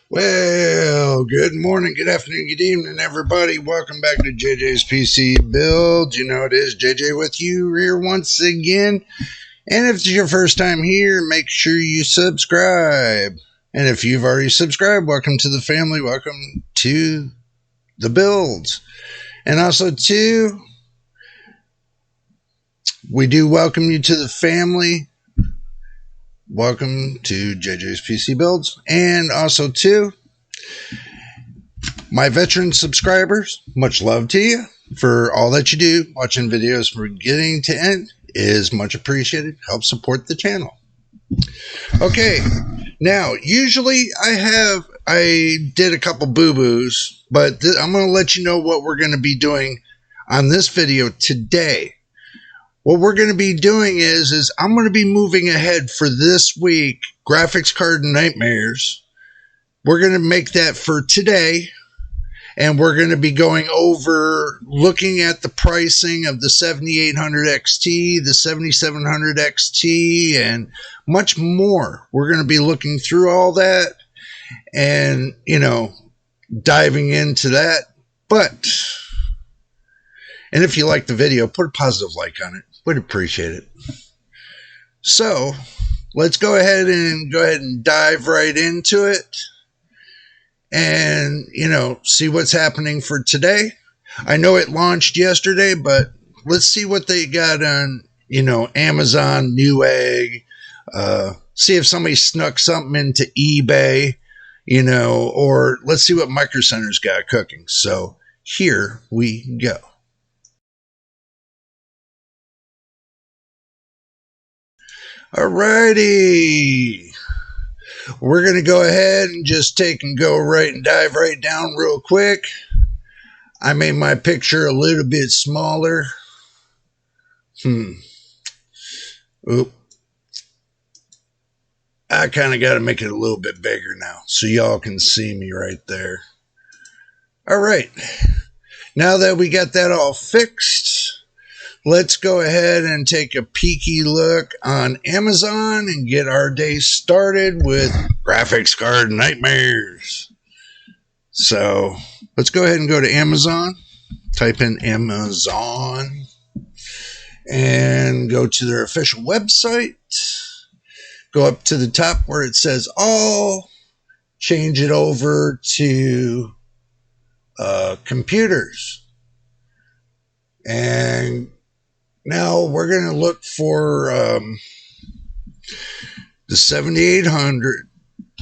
Well, good morning, good afternoon, good evening, everybody. Welcome back to JJ's PC Build. You know it is JJ with you here once again. And if it's your first time here, make sure you subscribe. And if you've already subscribed, welcome to the family. Welcome to the builds. And also, too, we do welcome you to the family. Welcome to JJ's PC Builds. And also, too, my veteran subscribers, much love to you for all that you do. Watching videos from beginning to end is much appreciated. Help support the channel. Okay, now, usually I did a couple boo-boos, but I'm going to let you know what we're going to be doing on this video today. What we're going to be doing is I'm going to be moving ahead for this week, graphics card nightmares. We're going to make that for today, and we're going to be going over looking at the pricing of the 7800 XT, the 7700 XT, and much more. We're going to be looking through all that and, diving into that. And if you like the video, put a positive like on it. Would appreciate it. So let's go ahead and dive right into it and, see what's happening for today. I know it launched yesterday, but let's see what they got on, Amazon, Newegg, see if somebody snuck something into eBay, or let's see what Micro Center's got cooking. So here we go. Alrighty, we're going to go ahead and just dive right down real quick. I made my picture a little bit smaller. Oop. I kind of got to make it a little bit bigger now so y'all can see me right there. All right, now that we got that all fixed, let's go ahead and take a peeky look on Amazon and get our day started with graphics card nightmares. So let's go ahead and go to Amazon, type in Amazon, and go to their official website. Go up to the top where it says all, change it over to computers. And now we're going to look for the 7800.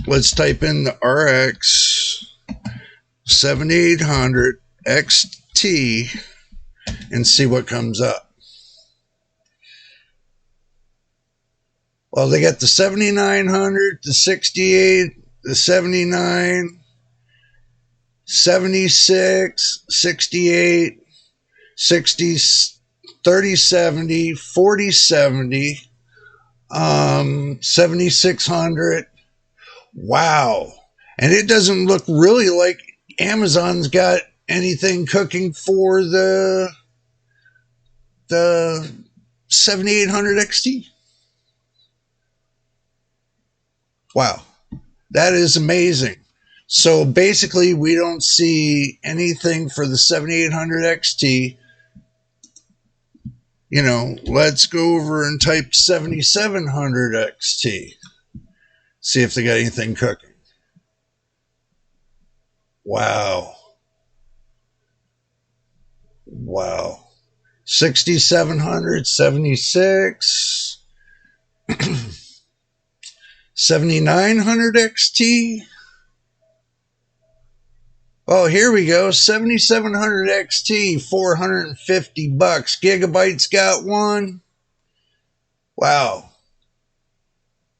Let's type in the RX 7800 XT and see what comes up. Well, they got the 7900, the 68, the 79, 76, 68, 60, 3070, 4070, 7600. Wow. And it doesn't look really like Amazon's got anything cooking for the 7800 XT. Wow. That is amazing. So basically, we don't see anything for the 7800 XT. Let's go over and type 7700 XT. See if they got anything cooking. Wow. 6700, 76, 7900 XT. Oh, here we go. 7700 XT, $450. Gigabytes got one. Wow.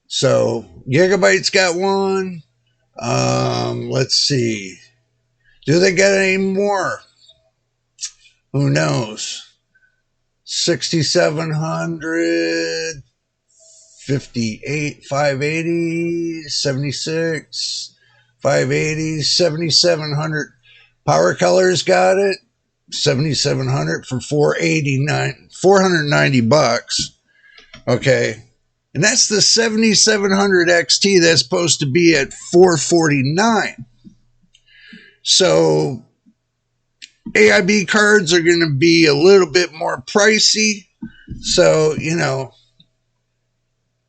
So Gigabytes got one. Let's see. Do they got any more? Who knows? 6700, 58, 580, 76. 580, 7700. Power Color's got it. 7700 for $490. Okay. And that's the 7700 XT that's supposed to be at $449. So AIB cards are going to be a little bit more pricey. So,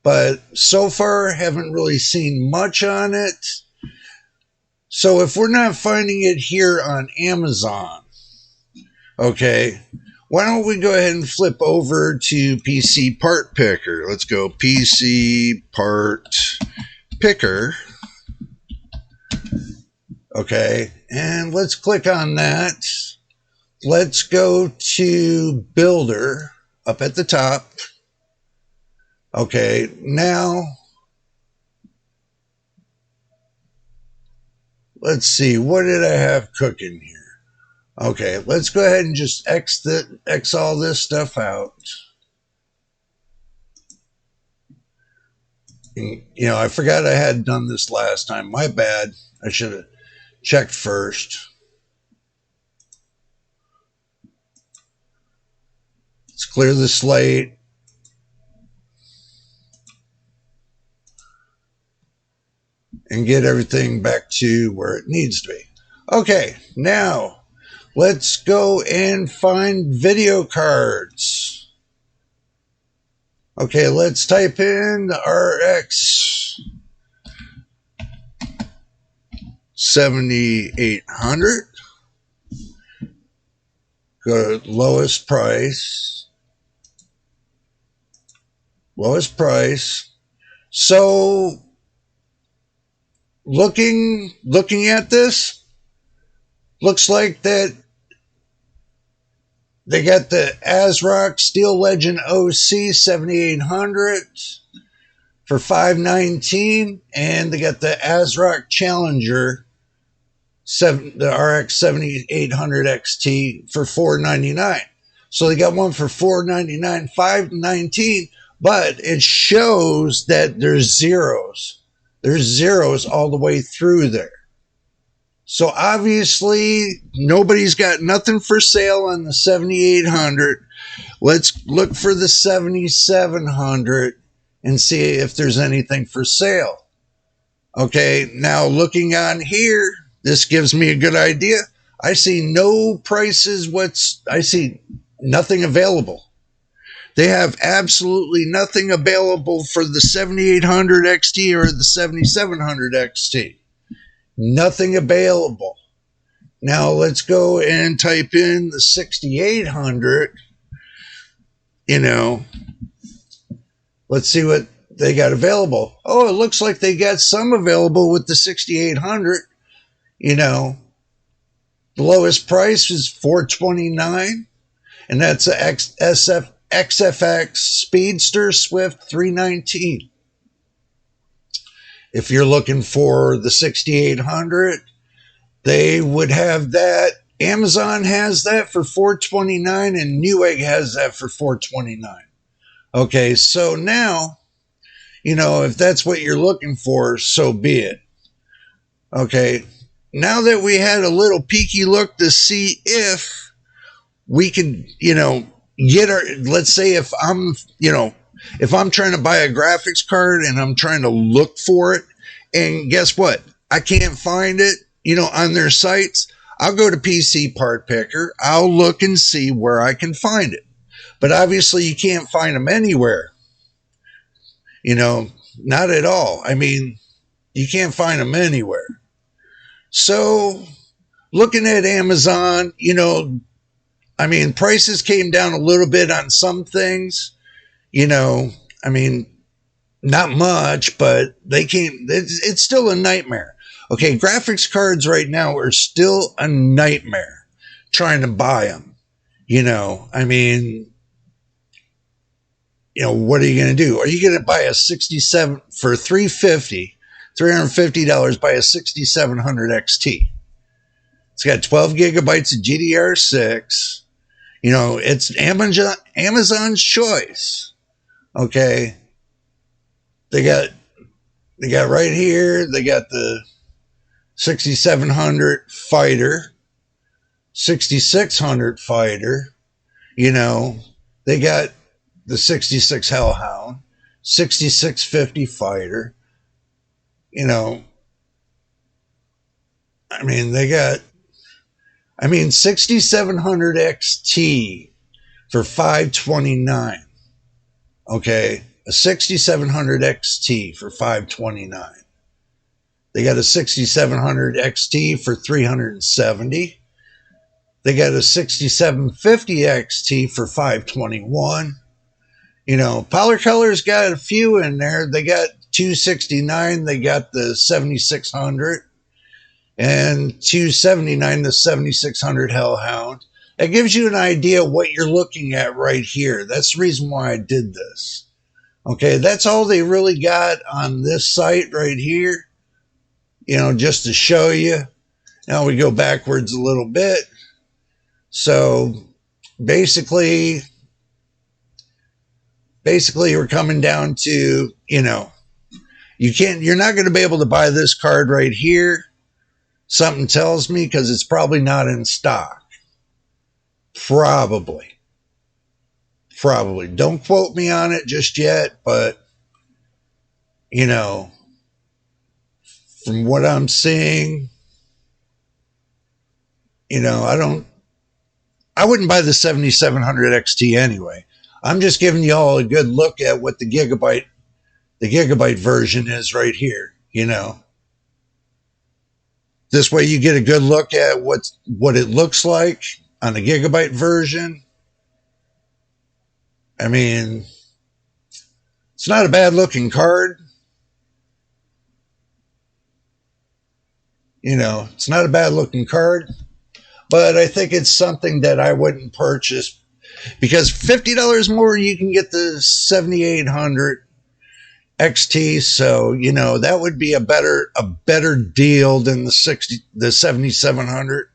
but so far haven't really seen much on it. So if we're not finding it here on Amazon, okay, why don't we go ahead and flip over to PC Part Picker. Let's go PC Part Picker. Okay, and let's click on that. Let's go to Builder up at the top. Okay, now let's see, what did I have cooking here? Okay, let's go ahead and just X all this stuff out. I forgot I had done this last time. My bad. I should have checked first. Let's clear the slate. And get everything back to where it needs to be. Okay, now let's go and find video cards. Okay, let's type in the RX 7800. Go to lowest price. Lowest price. So looking at this, looks like that they got the ASRock Steel Legend OC 7800 for $519, and they got the ASRock Challenger the RX 7800 XT for $499. So they got one for $499, $519, but it shows that there's zeros. There's zeros all the way through there. So obviously, nobody's got nothing for sale on the 7800. Let's look for the 7700 and see if there's anything for sale. Okay, now looking on here, this gives me a good idea. I see no prices. I see nothing available. They have absolutely nothing available for the 7800 XT or the 7700 XT. Nothing available. Now let's go and type in the 6800. Let's see what they got available. Oh, it looks like they got some available with the 6800. The lowest price is $429, and that's a XFX Speedster Swift 319. If you're looking for the 6800, they would have that. Amazon has that for $429, and Newegg has that for $429. Okay, so now, if that's what you're looking for, so be it. Okay, now that we had a little peeky look to see if we could, get our, let's say if I'm trying to buy a graphics card and I'm trying to look for it, and guess what? I can't find it, on their sites. I'll go to PC Part Picker. I'll look and see where I can find it. But obviously you can't find them anywhere. Not at all. I mean, you can't find them anywhere. So looking at Amazon, prices came down a little bit on some things. Not much, but it's still a nightmare. Okay, graphics cards right now are still a nightmare trying to buy them. What are you going to do? Are you going to buy a 67 for $350, buy a 6700 XT? It's got 12 gigabytes of GDR6. It's Amazon's choice. Okay. They got right here, they got the 6700 Fighter, 6600 Fighter, they got the 66 Hellhound, 6650 fighter. You know, I mean, they got, 6700 XT for $529. Okay, a 6700 XT for $529. They got a 6700 XT for $370. They got a 6750 XT for $521. You know, Power Color's got a few in there. They got 269. They got the 7600 and 279, the 7600 Hellhound. That gives you an idea of what you're looking at right here. That's the reason why I did this. Okay, that's all they really got on this site right here. You know, just to show you. Now we go backwards a little bit. So basically we're coming down to, you know, you're not going to be able to buy this card right here. Something tells me, because it's probably not in stock. Probably. Don't quote me on it just yet, but, you know, from what I'm seeing, you know, I wouldn't buy the 7700 XT anyway. I'm just giving you all a good look at what the gigabyte version is right here, you know. This way you get a good look at what it looks like on the gigabyte version. I mean, it's not a bad looking card. You know, it's not a bad looking card, but I think it's something that I wouldn't purchase, because $50 more you can get the 7800 XT. So, you know, that would be a better deal than the 7700,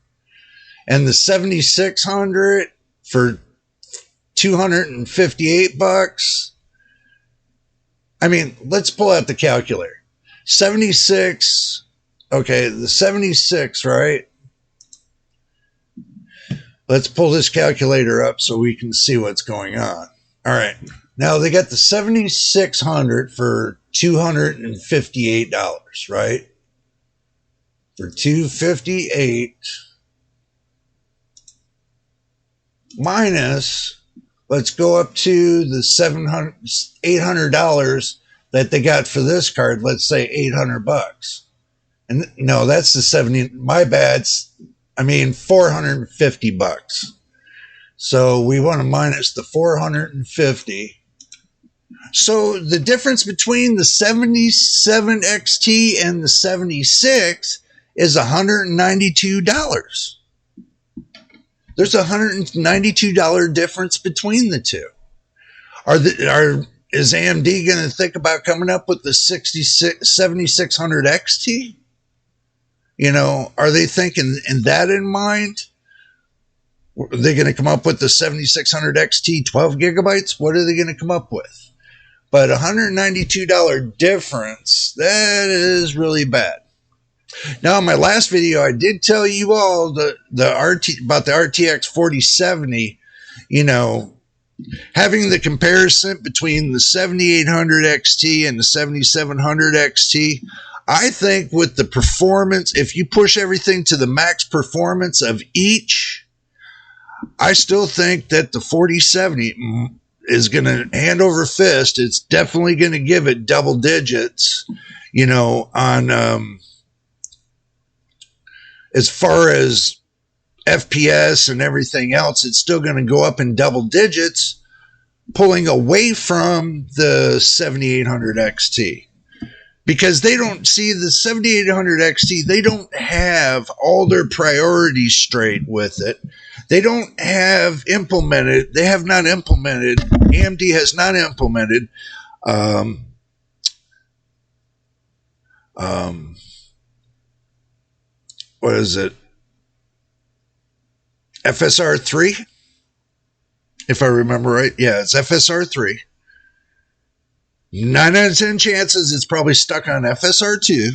and the 7600 for $258. I mean, let's pull out the calculator. 76. Okay, the 76, right? Let's pull this calculator up so we can see what's going on. All right. Now they got the 7600 for $258, right? For $258 minus, let's go up to the $800 that they got for this card. Let's say $800. And no, that's the 70. My bad. $450. So we want to minus the 450. So the difference between the 77 XT and the 76 is $192. There's a $192 difference between the two. Is AMD going to think about coming up with the 7600 XT? You know, are they thinking that in mind? Are they going to come up with the 7600 XT 12 gigabytes? What are they going to come up with? But $192 difference, that is really bad. Now, in my last video, I did tell you all about the RTX 4070, you know, having the comparison between the 7800 XT and the 7700 XT. I think with the performance, if you push everything to the max performance of each, I still think that the 4070 is going to, hand over fist, it's definitely going to give it double digits, you know, on as far as FPS and everything else. It's still going to go up in double digits, pulling away from the 7800 XT. Because they don't see the 7800 XT, they don't have all their priorities straight with it. They don't have implemented, they have not implemented, AMD has not implemented what is it? FSR 3? If I remember right. Yeah, it's FSR 3. 9 out of 10 chances it's probably stuck on FSR 2.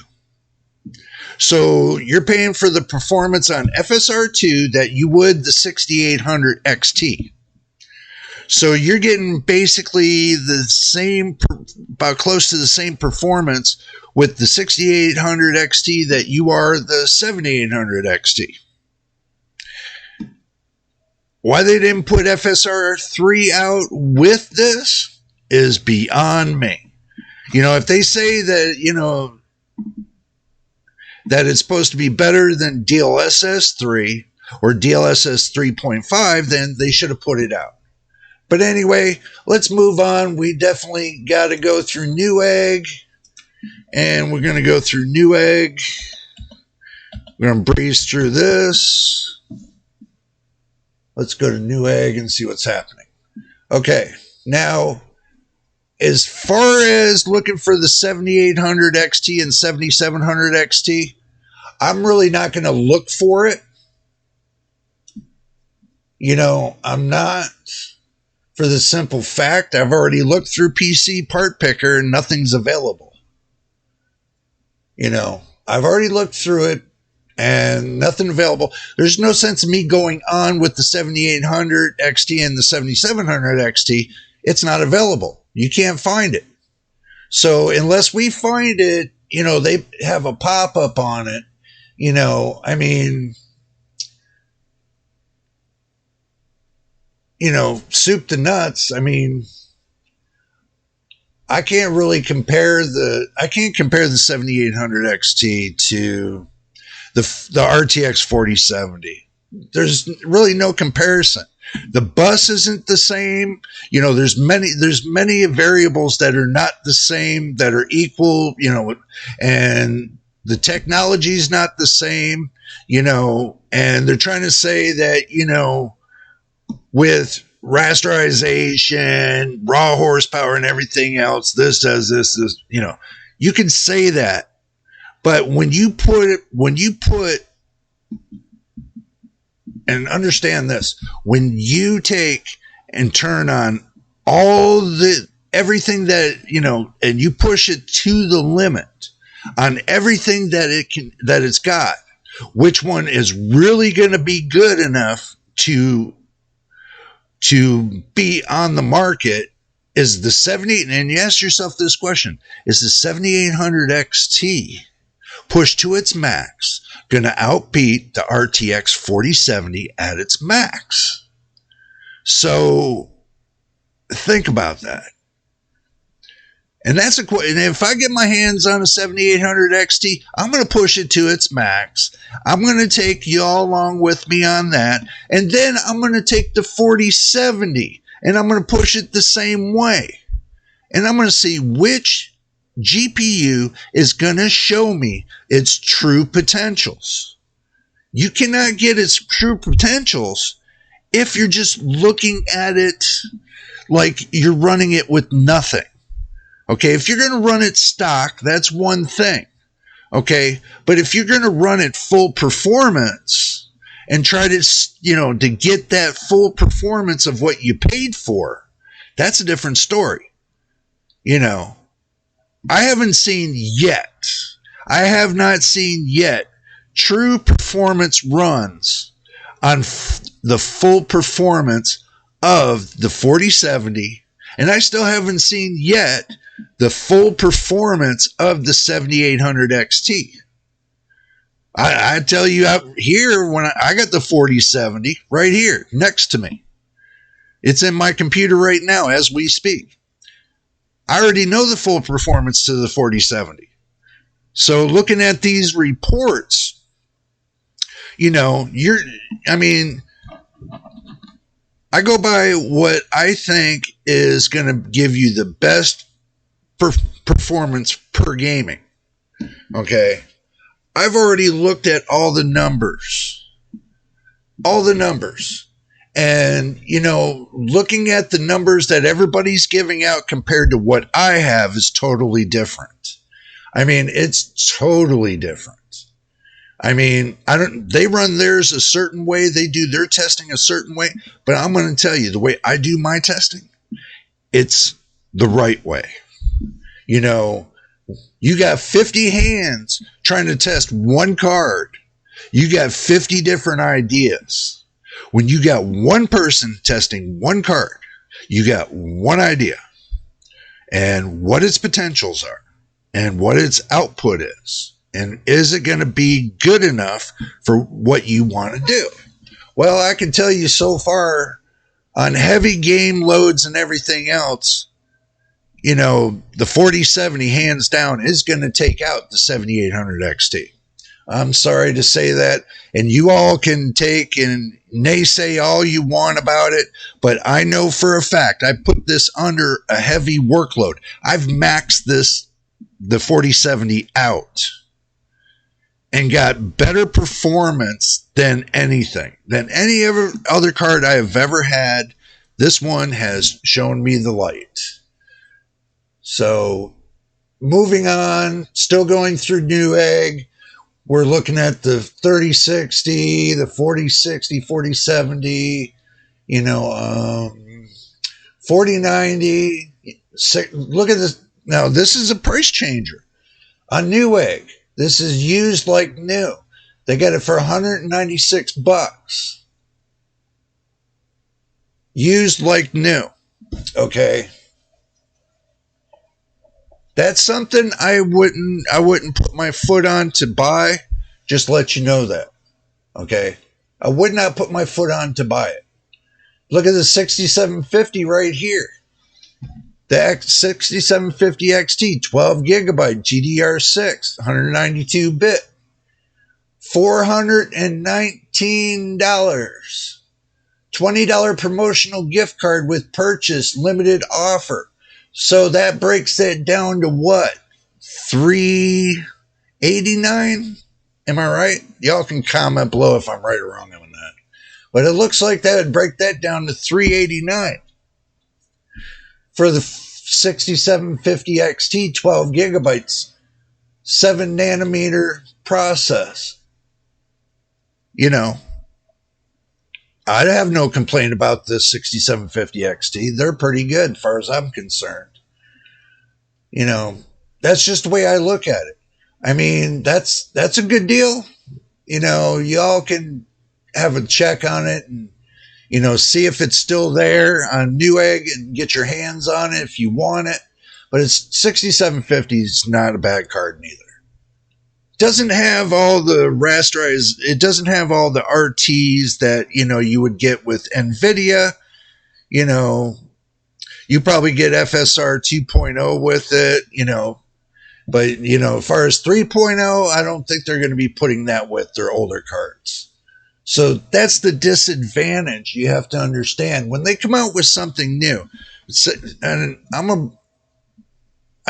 So you're paying for the performance on FSR 2 that you would the 6800 XT. So you're getting basically the same, about close to the same performance with the 6800 XT that you are the 7800 XT. Why they didn't put FSR 3 out with this is beyond me. If they say that, that it's supposed to be better than DLSS 3 or DLSS 3.5, then they should have put it out. But anyway, let's move on. We definitely got to go through Newegg, and we're going to go through Newegg. We're going to breeze through this. Let's go to Newegg and see what's happening. Okay, now, as far as looking for the 7800 XT and 7700 XT, I'm really not going to look for it. I'm not, for the simple fact I've already looked through PC Part Picker and nothing's available. I've already looked through it and nothing available. There's no sense in me going on with the 7800 XT and the 7700 XT. It's not available. You can't find it. So unless we find it, they have a pop-up on it. Soup to nuts. I can't really compare the 7800 XT to the RTX 4070. There's really no comparison. The bus isn't the same. There's many variables that are not the same, that are equal, and the technology is not the same, and they're trying to say that, with rasterization, raw horsepower, and everything else, this does this, you can say that. But when you put, and understand this, when you take and turn on everything that, and you push it to the limit on everything that it's got, which one is really going to be good enough to be on the market, is the 70, and you ask yourself this question, is the 7800 XT pushed to its max going to outbeat the RTX 4070 at its max? So think about that. And that's and if I get my hands on a 7800 XT, I'm going to push it to its max. I'm going to take y'all along with me on that. And then I'm going to take the 4070 and I'm going to push it the same way. And I'm going to see which GPU is going to show me its true potentials. You cannot get its true potentials if you're just looking at it like you're running it with nothing. Okay, if you're going to run it stock, that's one thing. Okay, but if you're going to run it full performance and try to, to get that full performance of what you paid for, that's a different story. I haven't seen yet. I have not seen yet true performance runs on the full performance of the 4070, and I still haven't seen yet the full performance of the 7800 XT. I tell you, out here, when I got the 4070 right here next to me, it's in my computer right now as we speak. I already know the full performance to the 4070. So looking at these reports, I go by what I think is going to give you the best performance per gaming. Okay. I've already looked at all the numbers. And, looking at the numbers that everybody's giving out compared to what I have is totally different. It's totally different. They run theirs a certain way. They do their testing a certain way, but I'm going to tell you the way I do my testing, it's the right way. You got 50 hands trying to test one card. You got 50 different ideas. When you got one person testing one card, You got one idea and what its potentials are and what its output is. And is it going to be good enough for what you want to do? Well, I can tell you so far on heavy game loads and everything else, the 4070 hands down is going to take out the 7800 XT. I'm sorry to say that. And you all can take and naysay all you want about it. But I know for a fact, I put this under a heavy workload. I've maxed the 4070 out and got better performance than anything, than any other card I have ever had. This one has shown me the light. So moving on, still going through Newegg. We're looking at the 3060, the 4060, 4070, 4090. Look at this. Now, this is a price changer on Newegg. This is used like new. They got it for $196. Used like new. Okay. That's something I wouldn't put my foot on to buy. Just let you know that. Okay. I would not put my foot on to buy it. Look at the 6750 right here. The 6750 XT, 12 gigabyte, GDR6, 192-bit, $419. $20 promotional gift card with purchase, limited offer. So that breaks that down to what? $389? Am I right? Y'all can comment below if I'm right or wrong on that. But it looks like that would break that down to $389 for the 6750 XT, 12 gigabytes, 7 nanometer process. I'd have no complaint about the 6750 XT. They're pretty good as far as I'm concerned. That's just the way I look at it. I mean, that's a good deal. Y'all can have a check on it and, see if it's still there on Newegg and get your hands on it if you want it. But it's 6750 is not a bad card neither. Doesn't have all the rasterized, it doesn't have all the RTs that, you would get with NVIDIA. You probably get FSR 2.0 with it, but, as far as 3.0, I don't think they're going to be putting that with their older cards. So that's the disadvantage you have to understand when they come out with something new. And I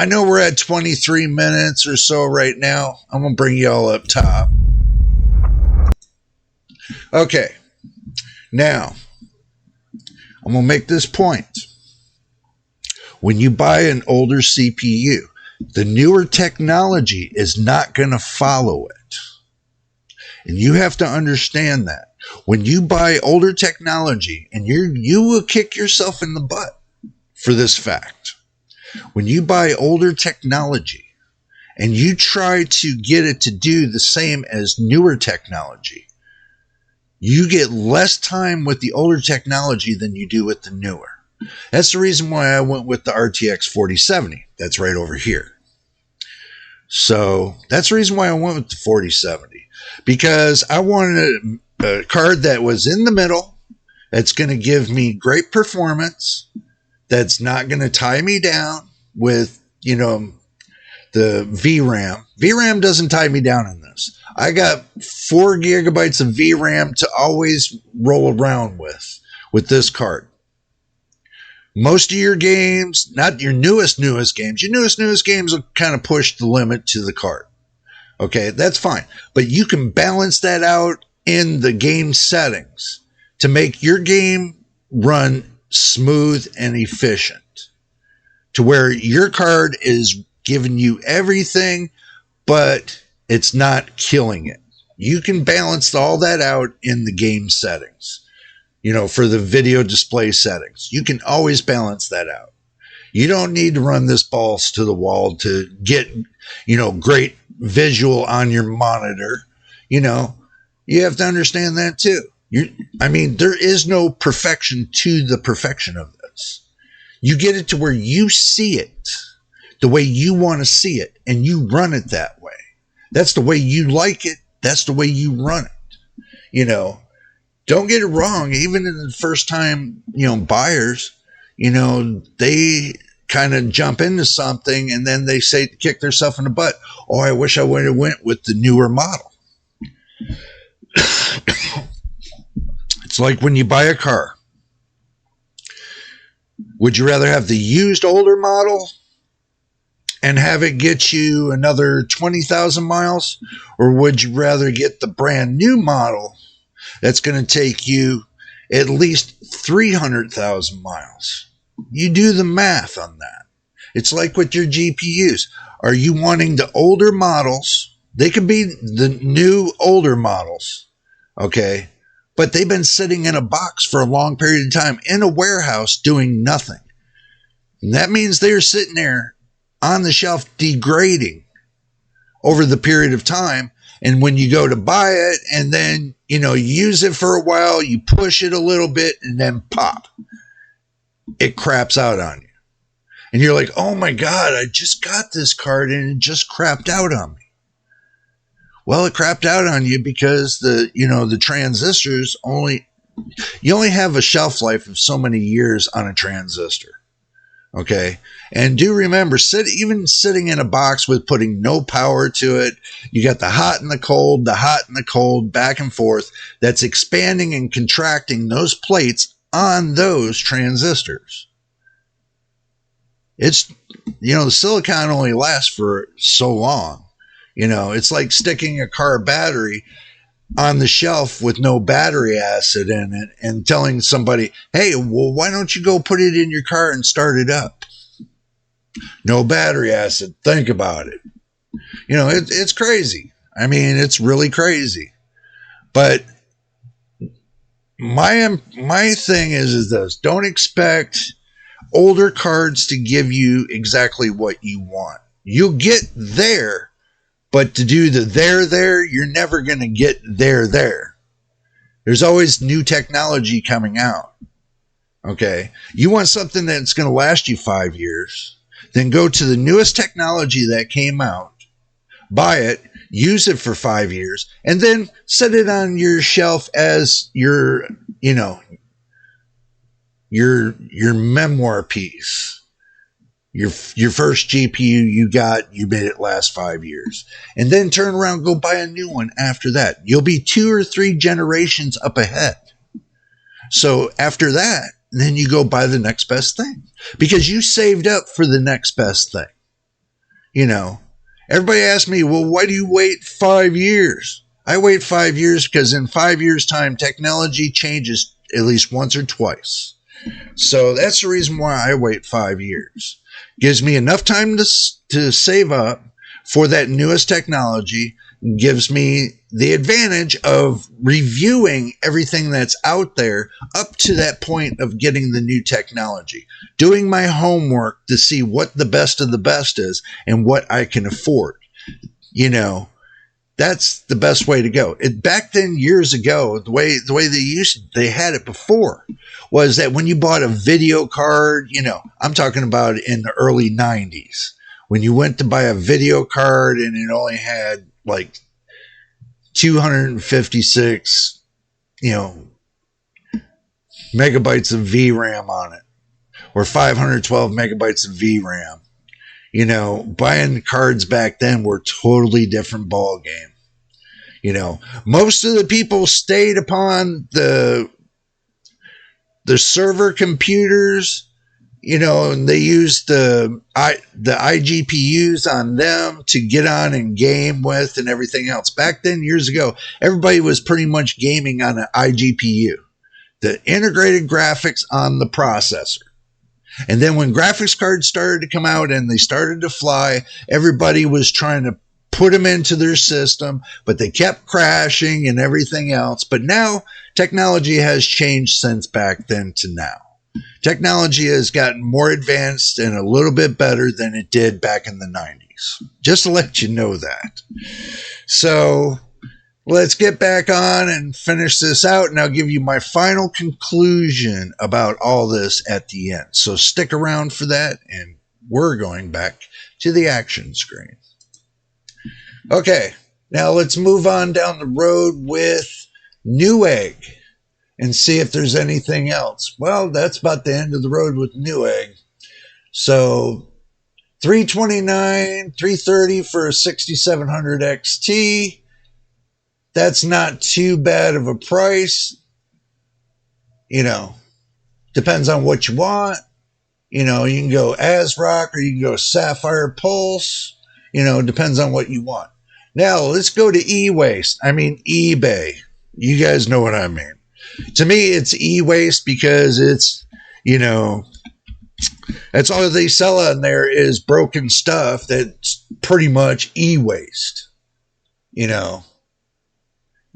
know we're at 23 minutes or so right now. I'm going to bring y'all up top. Okay. Now, I'm going to make this point. When you buy an older CPU, the newer technology is not going to follow it. And you have to understand that. When you buy older technology, and you will kick yourself in the butt for this fact. When you buy older technology and you try to get it to do the same as newer technology, you get less time with the older technology than you do with the newer. That's the reason why I went with the RTX 4070. That's right over here. So that's the reason why I went with the 4070. Because I wanted a card that was in the middle, that's going to give me great performance, that's not going to tie me down with, the VRAM. VRAM doesn't tie me down in this. I got 4 gigabytes of VRAM to always roll around with this card. Most of your games, not your newest games, your newest games will kind of push the limit to the card. Okay, that's fine. But you can balance that out in the game settings to make your game run smooth and efficient, to where your card is giving you everything, but it's not killing it. You can balance all that out in the game settings, for the video display settings. You can always balance that out. You don't need to run this balls to the wall to get, great visual on your monitor. You have to understand that too. There is no perfection to the perfection of it. is. You get it to where you see it the way you want to see it, and you run it that way. That's the way you like it. That's the way you run it. You know, don't get it wrong. Even in the first time, buyers, they kind of jump into something and then they say, kick themselves in the butt. Oh, I wish I would have went with the newer model. It's like when you buy a car. Would you rather have the used older model and have it get you another 20,000 miles? Or would you rather get the brand new model that's going to take you at least 300,000 miles? You do the math on that. It's like with your GPUs. Are you wanting the older models? They could be the new older models, okay? But they've been sitting in a box for a long period of time in a warehouse doing nothing. And that means they're sitting there on the shelf degrading over the period of time. And when you go to buy it and then, use it for a while, you push it a little bit and then pop, it craps out on you. And you're like, oh my God, I just got this card and it just crapped out on me. Well, it crapped out on you because the transistors you only have a shelf life of so many years on a transistor. Okay. And do remember, even sitting in a box with putting no power to it, you got the hot and the cold, back and forth, that's expanding and contracting those plates on those transistors. It's, the silicon only lasts for so long. It's like sticking a car battery on the shelf with no battery acid in it and telling somebody, hey, well, why don't you go put it in your car and start it up? No battery acid. Think about it. It's crazy. I mean, it's really crazy. But my thing is this. Don't expect older cards to give you exactly what you want. You'll get there, but to do the there, you're never going to get there. There's always new technology coming out. Okay. You want something that's going to last you 5 years, then go to the newest technology that came out, buy it, use it for 5 years, and then set it on your shelf as your memoir piece. Your first GPU you made it last 5 years. And then turn around, go buy a new one after that. You'll be 2 or 3 generations up ahead. So after that, then you go buy the next best thing. Because you saved up for the next best thing. Everybody asks me, well, why do you wait 5 years? I wait 5 years because in 5 years' time, technology changes at least once or twice. So that's the reason why I wait 5 years. Gives me enough time to save up for that newest technology. Gives me the advantage of reviewing everything that's out there up to that point of getting the new technology. Doing my homework to see what the best of the best is and what I can afford. That's the best way to go. Back then, years ago, the way they had it before was that when you bought a video card, I'm talking about in the early 90s, when you went to buy a video card and it only had like 256, megabytes of VRAM on it, or 512 megabytes of VRAM. Buying cards back then were totally different ball game. Most of the people stayed upon the server computers, and they used the iGPUs on them to get on and game with and everything else. Back then, years ago, everybody was pretty much gaming on an iGPU, the integrated graphics on the processor. And then when graphics cards started to come out and they started to fly, everybody was trying to put them into their system, but they kept crashing and everything else. But now technology has changed since back then to now. Technology has gotten more advanced and a little bit better than it did back in the 90s. Just to let you know that. So let's get back on and finish this out, and I'll give you my final conclusion about all this at the end. So stick around for that, and we're going back to the action screen. Okay, now let's move on down the road with Newegg and see if there's anything else. Well, that's about the end of the road with Newegg. So $329, $330 for a 6700 XT. That's not too bad of a price. You know, depends on what you want. You know, you can go ASRock or you can go Sapphire Pulse. You know, depends on what you want. Now, let's go to eBay. You guys know what I mean. To me, it's e-waste because it's, you know, that's all they sell on there is broken stuff that's pretty much e-waste. You know,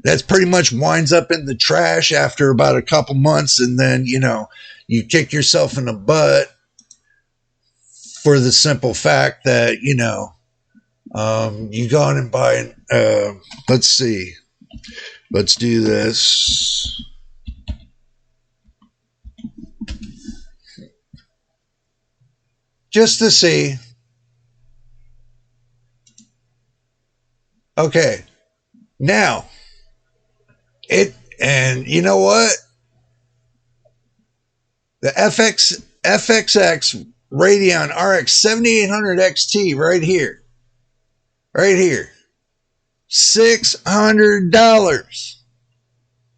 that's pretty much winds up in the trash after about a couple months, and then, you know, you kick yourself in the butt for the simple fact that, you know, you go on and buy, let's see, let's do this. Just to see. Okay. Now, and you know what? The FXX Radeon RX 7800 XT right here. Right here. $600.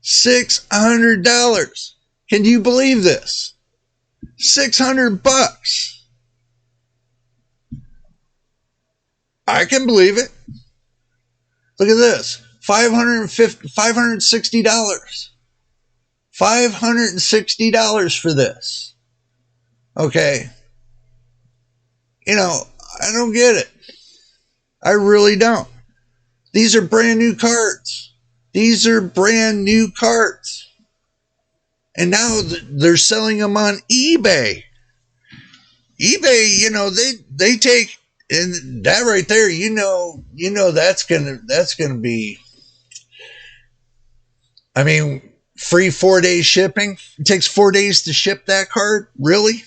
$600. Can you believe this? $600. I can believe it. Look at this. $560. $560 for this. Okay. You know, I don't get it. I really don't. These are brand new cards. These are brand new cards. And now they're selling them on eBay. eBay, you know, they take, and that right there, you know that's gonna be, I mean, free 4-day shipping. It takes 4 days to ship that card. Really?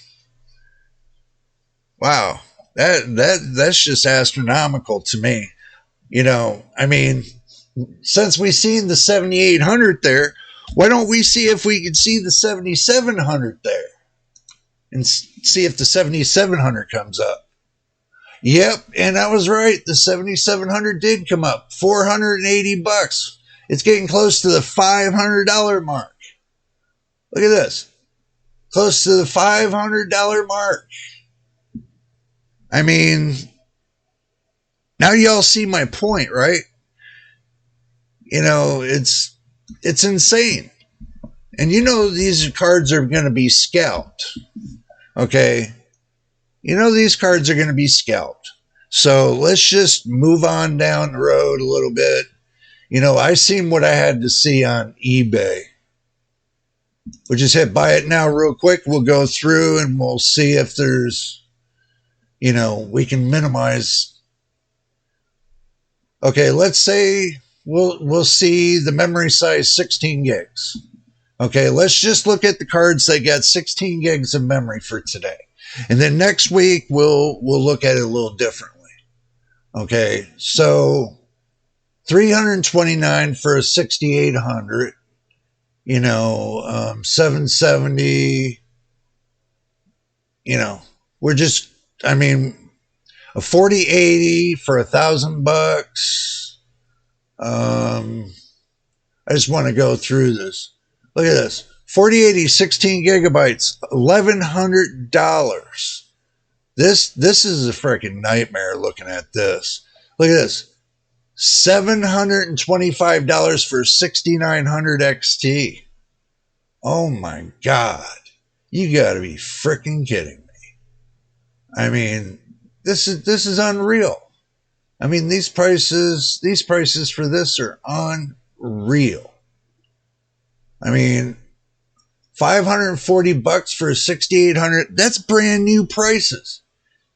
Wow, that's just astronomical to me. You know, I mean, since we've seen the 7800 there, why don't we see if we can see the 7700 there and see if the 7700 comes up? Yep, and I was right. The 7700 did come up. $480. It's getting close to the $500 mark. Look at this. Close to the $500 mark. I mean, now y'all see my point, right? You know, it's insane. And you know these cards are going to be scalped. Okay? You know these cards are going to be scalped. So let's just move on down the road a little bit. You know, I seen what I had to see on eBay. We'll just hit buy it now real quick. We'll go through and we'll see if there's, you know, we can minimize. Okay, let's say we'll see the memory size 16 gigs. Okay, let's just look at the cards that got 16 gigs of memory for today. And then next week, we'll look at it a little differently. Okay, so $329 for a 6800, you know, $770, you know, we're just, I mean, a 4080 for $1,000. I just want to go through this. Look at this. 4080, 16 gigabytes, $1,100. This is a freaking nightmare looking at this. Look at this. $725 for 6900 XT. Oh my God. You gotta be freaking kidding me. I mean, this is unreal. I mean, these prices for this are unreal. I mean, $540 for a 6800. That's brand new prices.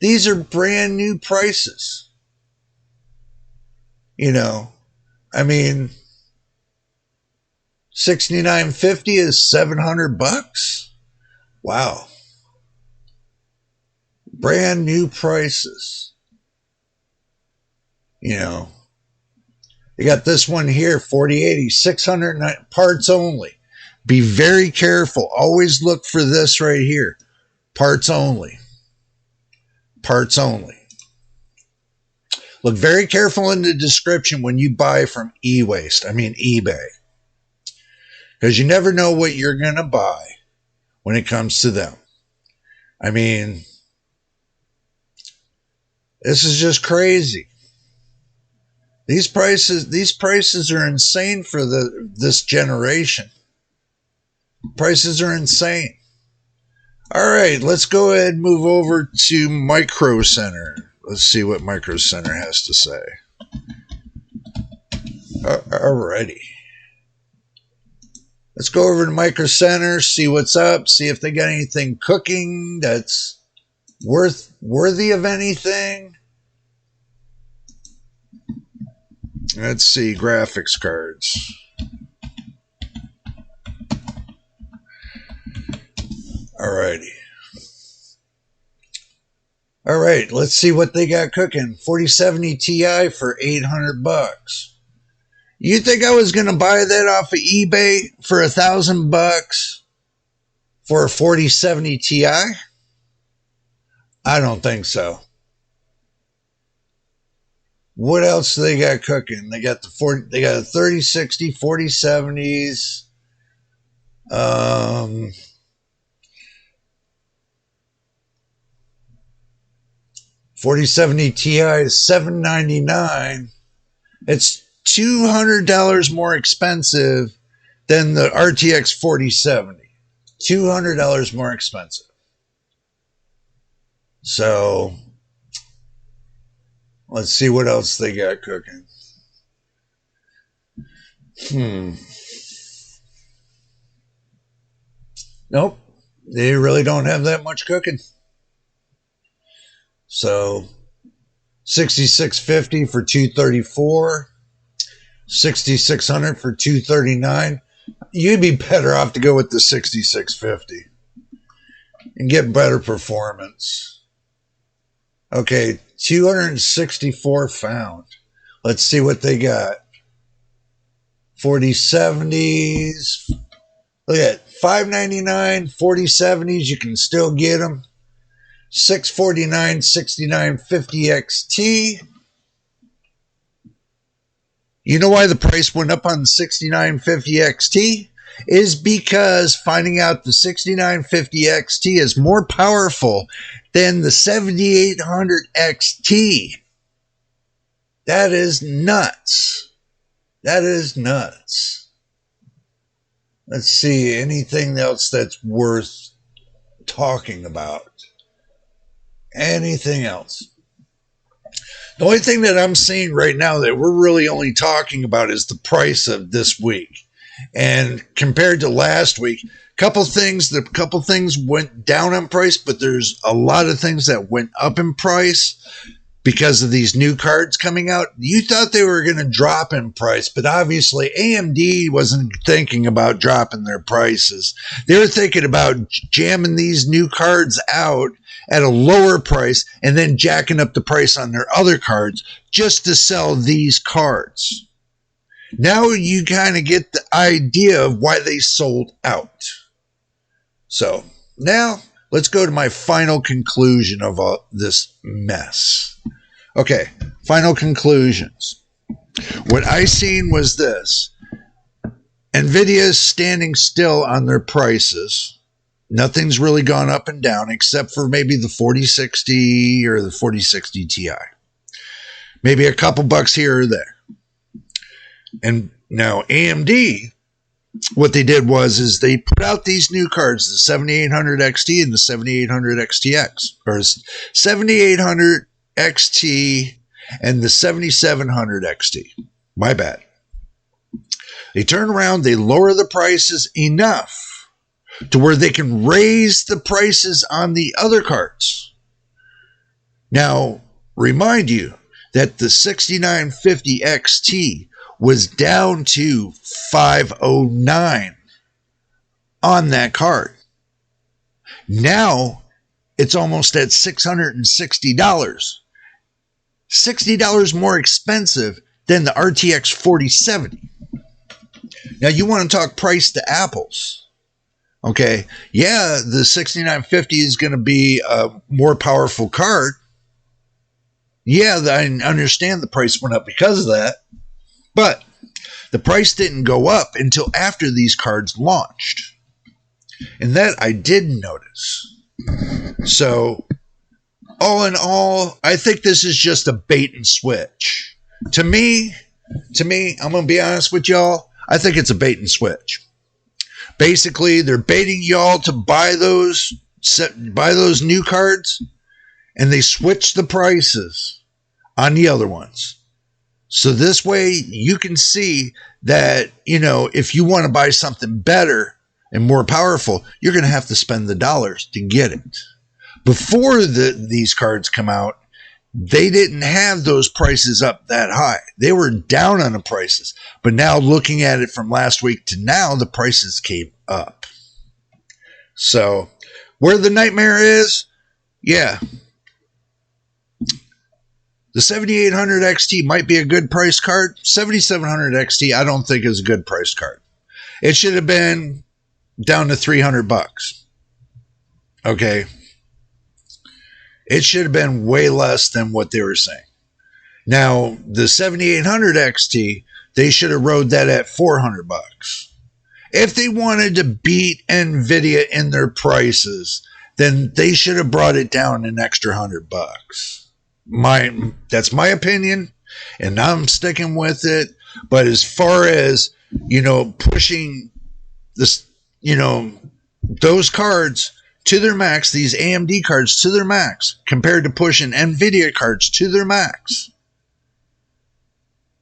These are brand new prices. You know, I mean, $69.50 is $700. Wow. Brand new prices. You know, you got this one here, 4080, 609 parts only. Be very careful. Always look for this right here. Parts only. Parts only. Look very careful in the description when you buy from eBay. Because you never know what you're going to buy when it comes to them. I mean, this is just crazy. These prices are insane for this generation. Prices are insane. All right, let's go ahead and move over to Micro Center. Let's see what Micro Center has to say. Alrighty. Let's go over to Micro Center, see what's up, see if they got anything cooking that's worthy of anything. Let's see, graphics cards. Alrighty. Alright, let's see what they got cooking. 4070 Ti for $800. You think I was going to buy that off of eBay for $1,000 for a 4070 Ti? I don't think so. What else do they got cooking? They got a 3060, 4070s. 4070 Ti is $799. It's $200 more expensive than the RTX 4070. $200 more expensive. So, let's see what else they got cooking. Nope. They really don't have that much cooking. So, 6650 for $234. 6600 for $239. You'd be better off to go with the 6650 and get better performance. Okay, 264 found. Let's see what they got. 4070s. Look at $599. 4070s, you can still get them. 649, 6950 XT. You know why the price went up on the 6950 XT? Is because finding out the 6950 XT is more powerful than the 7800 XT. That is nuts. That is nuts. Let's see, anything else that's worth talking about? Anything else? The only thing that I'm seeing right now that we're really only talking about is the price of this week. And compared to last week, a couple things went down in price, but there's a lot of things that went up in price because of these new cards coming out. You thought they were going to drop in price, but obviously AMD wasn't thinking about dropping their prices. They were thinking about jamming these new cards out at a lower price and then jacking up the price on their other cards just to sell these cards. Now you kind of get the idea of why they sold out. So now let's go to my final conclusion of this mess. Okay, final conclusions. What I seen was this. NVIDIA is standing still on their prices. Nothing's really gone up and down except for maybe the 4060 or the 4060 Ti. Maybe a couple bucks here or there. And now AMD, what they did is they put out these new cards, the 7800 XT and the 7800 XTX, or 7800 XT and the 7700 XT. My bad. They turn around, they lower the prices enough to where they can raise the prices on the other cards. Now, remind you that the 6950 XT was down to $509 on that card. Now it's almost at $660. $60 more expensive than the RTX 4070. Now you want to talk price to apples. Okay, yeah, the 6950 is going to be a more powerful card. Yeah, I understand the price went up because of that. But the price didn't go up until after these cards launched. And that I did notice. So, all in all, I think this is just a bait and switch. To me, I'm going to be honest with y'all, I think it's a bait and switch. Basically, they're baiting y'all to buy those new cards, and they switch the prices on the other ones. So this way you can see that, if you want to buy something better and more powerful, you're going to have to spend the dollars to get it. Before these cards come out, they didn't have those prices up that high. They were down on the prices. But now looking at it from last week to now, the prices came up. So where the nightmare is, yeah, the 7800 XT might be a good price card. 7700 XT, I don't think is a good price card. It should have been down to $300. Okay. It should have been way less than what they were saying. Now, the 7800 XT, they should have rode that at $400. If they wanted to beat NVIDIA in their prices, then they should have brought it down an extra $100. That's my opinion, and I'm sticking with it. But as far as, pushing this, those cards to their max, these AMD cards to their max, compared to pushing NVIDIA cards to their max,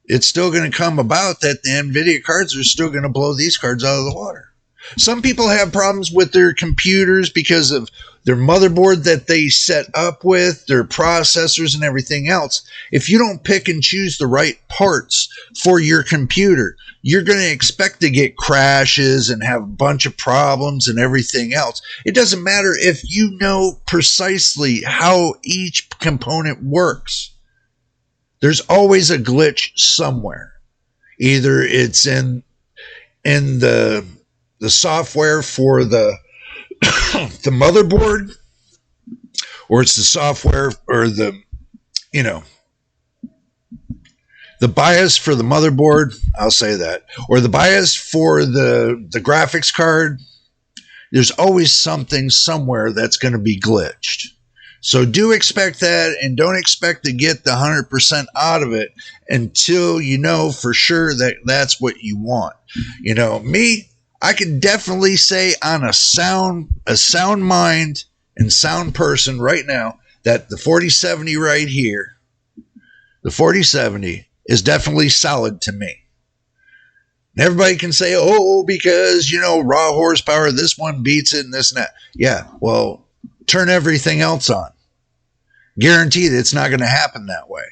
it's still going to come about that the NVIDIA cards are still going to blow these cards out of the water. Some people have problems with their computers because of their motherboard that they set up with, their processors and everything else. If you don't pick and choose the right parts for your computer, you're going to expect to get crashes and have a bunch of problems and everything else. It doesn't matter if you know precisely how each component works. There's always a glitch somewhere. Either it's in the software for the the motherboard, or it's the software or the BIOS for the motherboard, I'll say that, or the BIOS for the graphics card. There's always something somewhere that's going to be glitched. So do expect that, and don't expect to get the 100% out of it until you know for sure that that's what you want. Me, I can definitely say on a sound mind and sound person right now that the 4070 right here, the 4070 is definitely solid to me. And everybody can say, because, raw horsepower, this one beats it and this and that. Yeah, well, turn everything else on. Guaranteed it's not going to happen that way.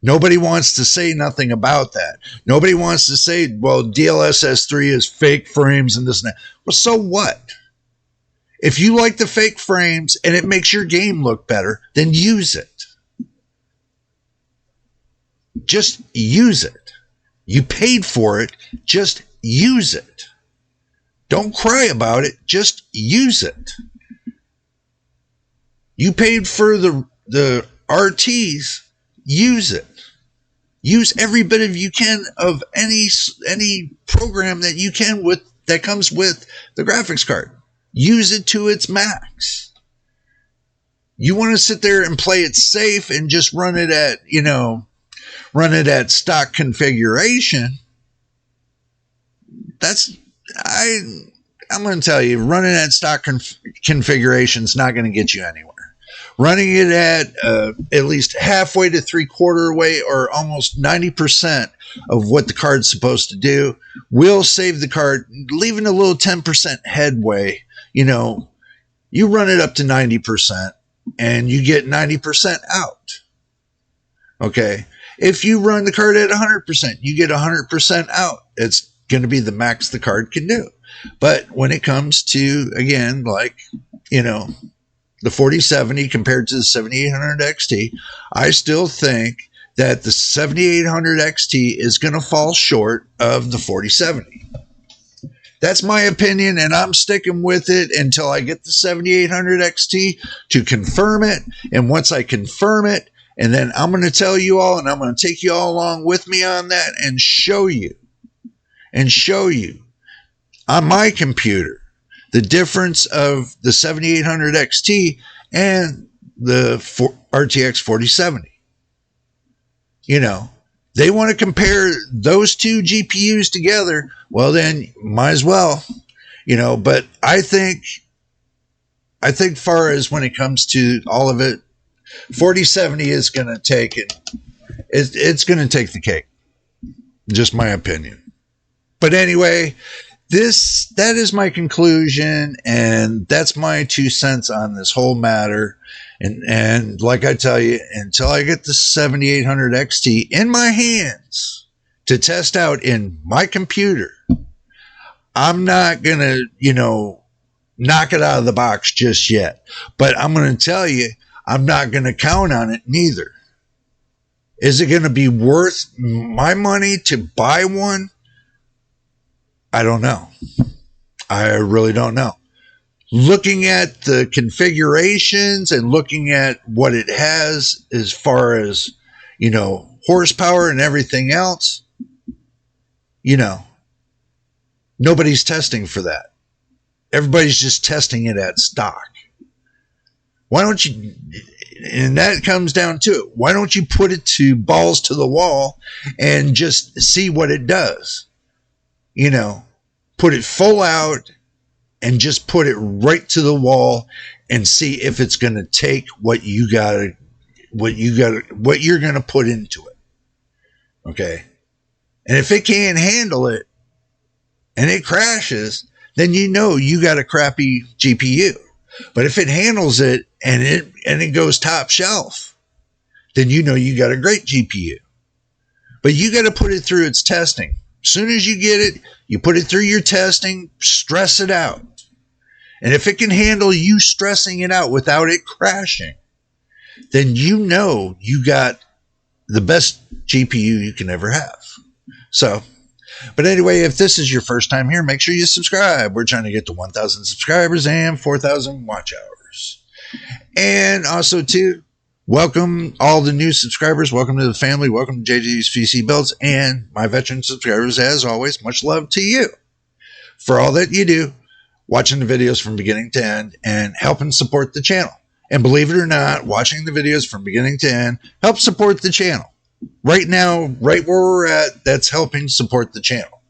Nobody wants to say nothing about that. Nobody wants to say, well, DLSS 3 is fake frames and this and that. Well, so what? If you like the fake frames and it makes your game look better, then use it. Just use it. You paid for it. Just use it. Don't cry about it. Just use it. You paid for the RTs. Use it. Use every bit of you can of any program that you can that comes with the graphics card. Use it to its max. You want to sit there and play it safe and just run it at stock configuration. I'm going to tell you, running at stock configuration is not going to get you anywhere. Running it at least halfway to 3/4 way or almost 90% of what the card's supposed to do will save the card, leaving a little 10% headway. You run it up to 90% and you get 90% out. Okay. If you run the card at 100%, you get 100% out. It's going to be the max the card can do. But when it comes to, again, like, the 4070 compared to the 7800 XT, I still think that the 7800 XT is going to fall short of the 4070. That's my opinion, and I'm sticking with it until I get the 7800 XT to confirm it. And once I confirm it, and then I'm going to tell you all, and I'm going to take you all along with me on that and show you on my computer the difference of the 7800 XT and the RTX 4070. They want to compare those two GPUs together. Well, then might as well, but I think far as when it comes to all of it, 4070 is going to take it. It's going to take the cake. Just my opinion. But anyway, that is my conclusion, and that's my 2 cents on this whole matter. And like I tell you, until I get the 7800 XT in my hands to test out in my computer, I'm not going to, knock it out of the box just yet. But I'm going to tell you, I'm not going to count on it neither. Is it going to be worth my money to buy one? I don't know. I really don't know. Looking at the configurations and looking at what it has as far as, horsepower and everything else, nobody's testing for that. Everybody's just testing it at stock. Why don't you, and that comes down to it, why don't you put it to balls to the wall and just see what it does? Put it full out and just put it right to the wall and see if it's going to take what you're going to put into it. Okay. And if it can't handle it and it crashes, then you got a crappy GPU. But if it handles it and it goes top shelf, then you got a great GPU. But you got to put it through its testing. As soon as you get it, you put it through your testing, stress it out. And if it can handle you stressing it out without it crashing, then you got the best GPU you can ever have. So, but anyway, if this is your first time here, make sure you subscribe. We're trying to get to 1,000 subscribers and 4,000 watch hours. And also, too, welcome all the new subscribers. Welcome to the family. Welcome to JJ's PC Builds. And my veteran subscribers, as always, much love to you for all that you do, watching the videos from beginning to end and helping support the channel. And believe it or not, watching the videos from beginning to end helps support the channel. Right now, right where we're at, that's helping support the channel.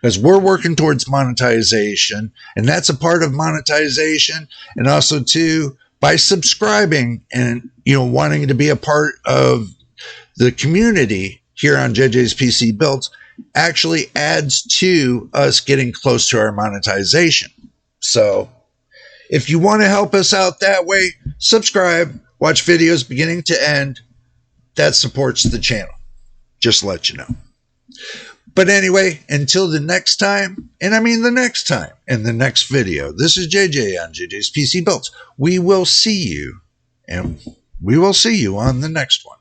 Because we're working towards monetization, and that's a part of monetization. And also, too, by subscribing and, wanting to be a part of the community here on JJ's PC Builds actually adds to us getting close to our monetization. So if you want to help us out that way, subscribe, watch videos beginning to end. That supports the channel. Just to let you know. But anyway, until the next time, and I mean the next time, in the next video, this is JJ on JJ's PC Builds. We will see you, and we will see you on the next one.